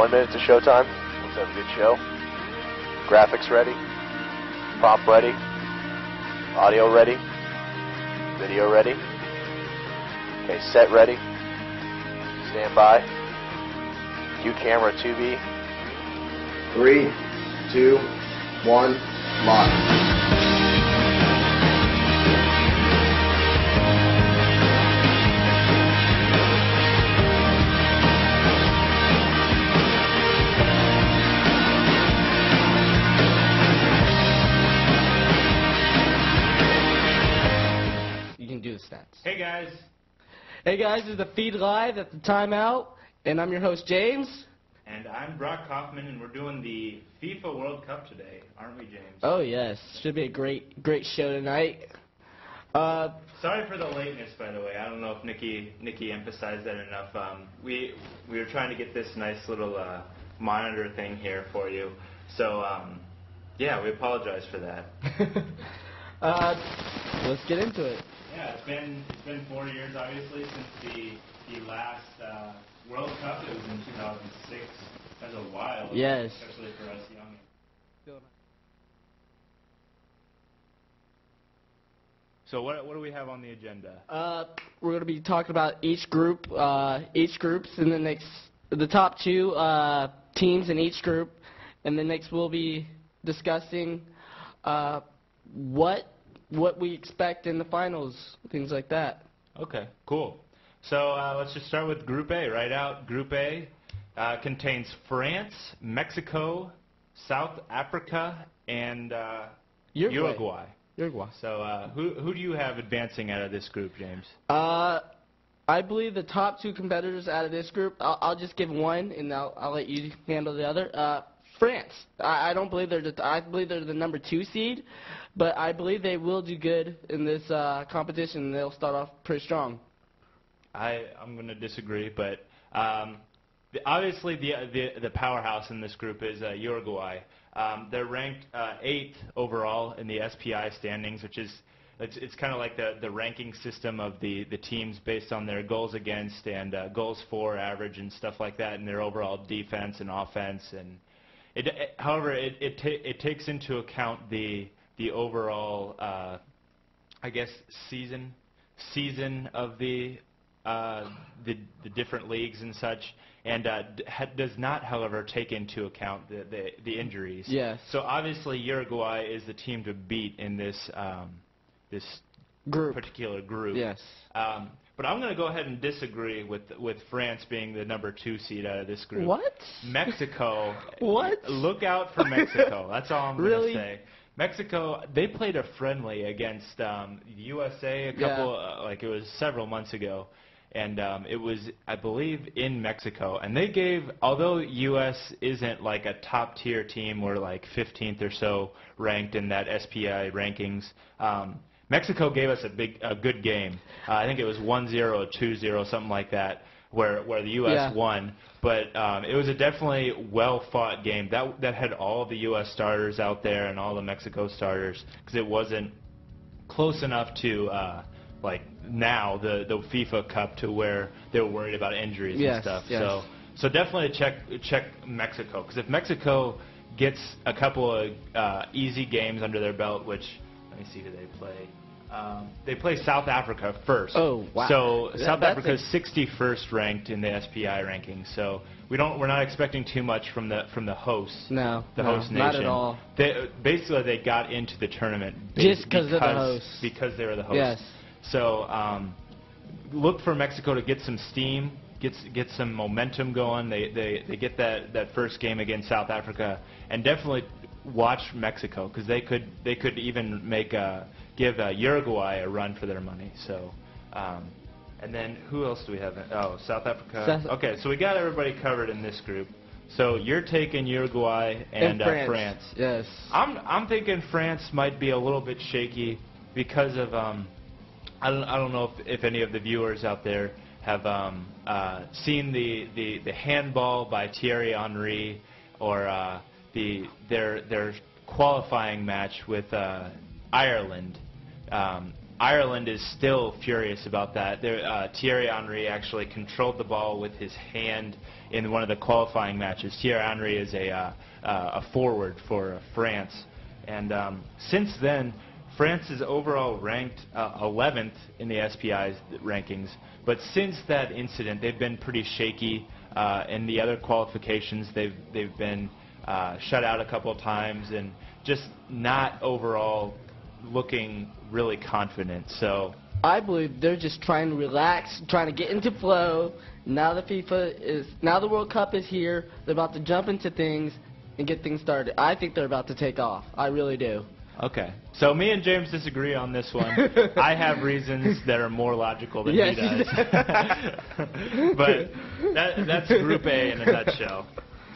1 minute to showtime. Let's have a good show. Graphics ready. Prop ready. Audio ready. Video ready. Okay, set ready. Stand by. Cue camera 2B. 3, 2, 1, live. Hey guys. Hey guys, this is the Feed Live at the Timeout, and I'm your host James. And I'm Brock Kauffman, and we're doing the FIFA World Cup today, aren't we, James? Oh yes, should be a great show tonight. Sorry for the lateness, by the way. I don't know if Nikki emphasized that enough. We were trying to get this nice little monitor thing here for you, so yeah, we apologize for that. Let's get into it. Yeah, it's been 4 years, obviously, since the last World Cup. It was in 2006. That's a while. Yes. Especially for us young. So what do we have on the agenda? We're going to be talking about each groups in the top two teams in each group, and then next we'll be discussing what we expect in the finals, things like that. Okay, cool. So let's just start with Group A. Right out, Group A contains France, Mexico, South Africa, and Uruguay. So who do you have advancing out of this group, James? I believe the top two competitors out of this group, I'll just give one, and I'll let you handle the other. France. I don't believe I believe they're the number 2 seed, but I believe they will do good in this competition. They'll start off pretty strong. I'm going to disagree, but obviously the powerhouse in this group is Uruguay. They're ranked 8th overall in the SPI standings, which is it's kind of like the ranking system of the teams based on their goals against and goals for average and stuff like that, and their overall defense and offense. And however, it takes into account the overall, I guess, season of the different leagues and such, and does not, however, take into account the injuries. Yes. So obviously Uruguay is the team to beat in this particular group. Yes. But I'm going to go ahead and disagree with France being the number 2 seed out of this group. What? Mexico. What? Look out for Mexico. That's all I'm going to say. Really? Mexico, they played a friendly against USA it was several months ago, and it was, I believe, in Mexico. And they gave, although U.S. isn't like a top-tier team, we're like 15th or so ranked in that SPI rankings, Mexico gave us a good game. I think it was 1-0 or 2-0, something like that, where the U.S. won. But it was a definitely well-fought game. That had all the U.S. starters out there and all the Mexico starters, because it wasn't close enough to like now the FIFA Cup to where they were worried about injuries and stuff. Yes. So definitely check Mexico, because if Mexico gets a couple of easy games under their belt, which let me see who they play. They play South Africa first. Oh, wow. So South Africa is 61st ranked in the SPI rankings. So we're not expecting too much from the hosts. No, host nation. not at all. They got into the tournament just because they're the hosts. Because they were the hosts. Yes. So look for Mexico to get some steam, get some momentum going. They get that first game against South Africa, and definitely watch Mexico, because they could even give Uruguay a run for their money. So, and then who else do we have? South Africa. Okay, so we got everybody covered in this group. So you're taking Uruguay and France. Yes. I'm thinking France might be a little bit shaky because of I don't know if any of the viewers out there have seen the handball by Thierry Henry, or their qualifying match with Ireland. Ireland is still furious about that. Thierry Henry actually controlled the ball with his hand in one of the qualifying matches. Thierry Henry is a forward for France. And since then, France is overall ranked 11th in the SPI's rankings. But since that incident, they've been pretty shaky. In the other qualifications, they've been shut out a couple of times and just not overall looking really confident. So I believe they're just trying to relax, trying to get into flow. Now the World Cup is here. They're about to jump into things and get things started. I think they're about to take off. I really do. Okay. So me and James disagree on this one. I have reasons that are more logical than Yes, he does. But that's Group A in a nutshell.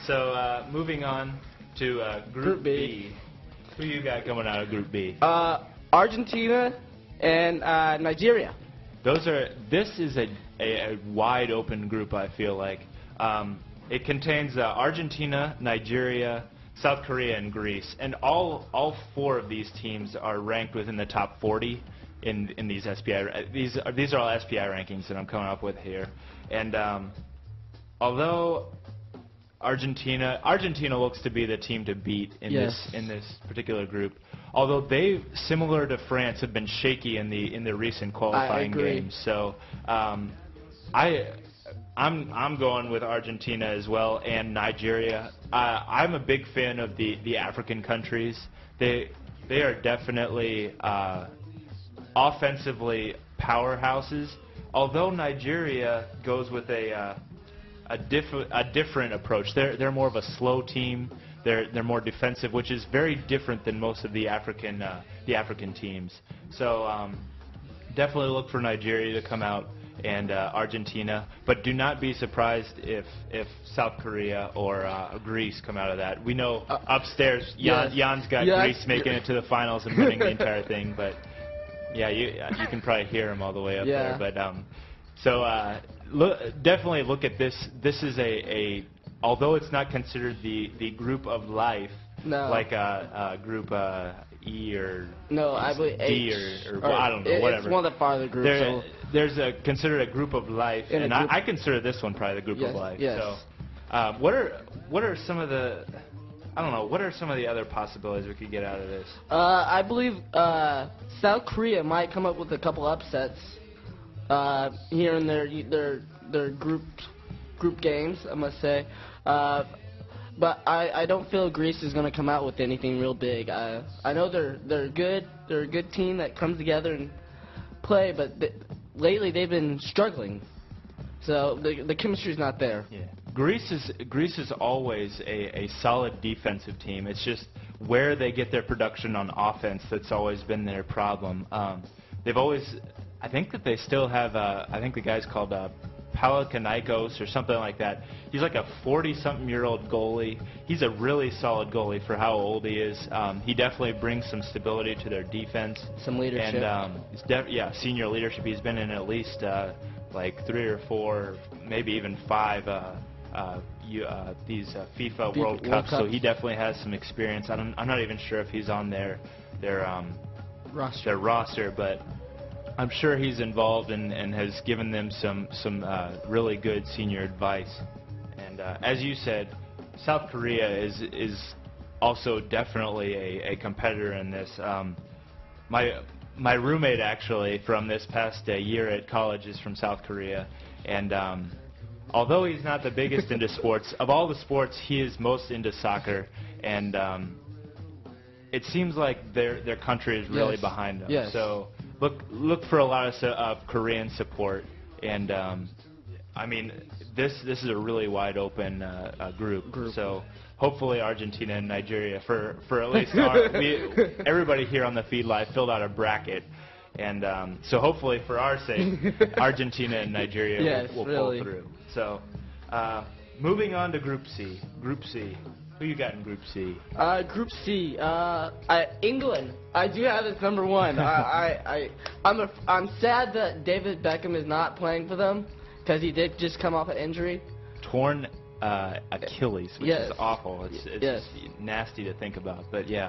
So moving on to Group B. Who you got coming out of Group B? Argentina and Nigeria. This is a wide open group, I feel like. It contains Argentina, Nigeria, South Korea, and Greece. And all four of these teams are ranked within the top 40 in these SPI. These are all SPI rankings that I'm coming up with here. And although Argentina looks to be the team to beat in this particular group. Although they, similar to France, have been shaky in the recent qualifying games. So I'm going with Argentina as well, and Nigeria. I'm a big fan of the African countries. They are definitely offensively powerhouses. Although Nigeria goes with a different approach. They're more of a slow team. They're more defensive, which is very different than most of the African teams. So definitely look for Nigeria to come out and Argentina, but do not be surprised if South Korea or Greece come out of that. We know upstairs Jan's got Greece making it to the finals and winning the entire thing, but yeah, you can probably hear him all the way up there. But definitely look at this. This is although it's not considered the group of life, like group E or I believe D or I don't know, whatever. It's one of the farther groups. There's considered a group of life, and I consider this one probably the group of life. Yes. So, what are some of the what are some of the other possibilities we could get out of this? I believe South Korea might come up with a couple upsets here in their group games, I must say. But I don't feel Greece is going to come out with anything real big. I know they're good. They're a good team that comes together and play, but lately they've been struggling. So the chemistry's not there. Yeah. Greece is always a solid defensive team. It's just where they get their production on offense that's always been their problem. They've always, I think that they still have, I think the guy's called Palaikanikos or something like that. He's like a 40-something-year-old goalie. He's a really solid goalie for how old he is. He definitely brings some stability to their defense. Some leadership. And senior leadership. He's been in at least like 3 or 4, maybe even 5 these FIFA World Cups. So he definitely has some experience. I'm not even sure if he's on their roster, but I'm sure he's involved and has given them some really good senior advice. And as you said, South Korea is also definitely a competitor in this. My roommate actually from this past year at college is from South Korea, and although he's not the biggest into sports, of all the sports he is most into soccer, and it seems like their country is really behind them. Yes. So look for a lot of Korean support, and I mean this is a really wide open group. So hopefully Argentina and Nigeria for at least everybody here on the Feed Live filled out a bracket, and so hopefully for our sake Argentina and Nigeria will pull through. So moving on to Group C. Group C. Who you got in Group C? Group C. England. I do have this number 1. I'm sad that David Beckham is not playing for them because he did just come off an injury. Torn Achilles, which is awful. It's just nasty to think about, but yeah.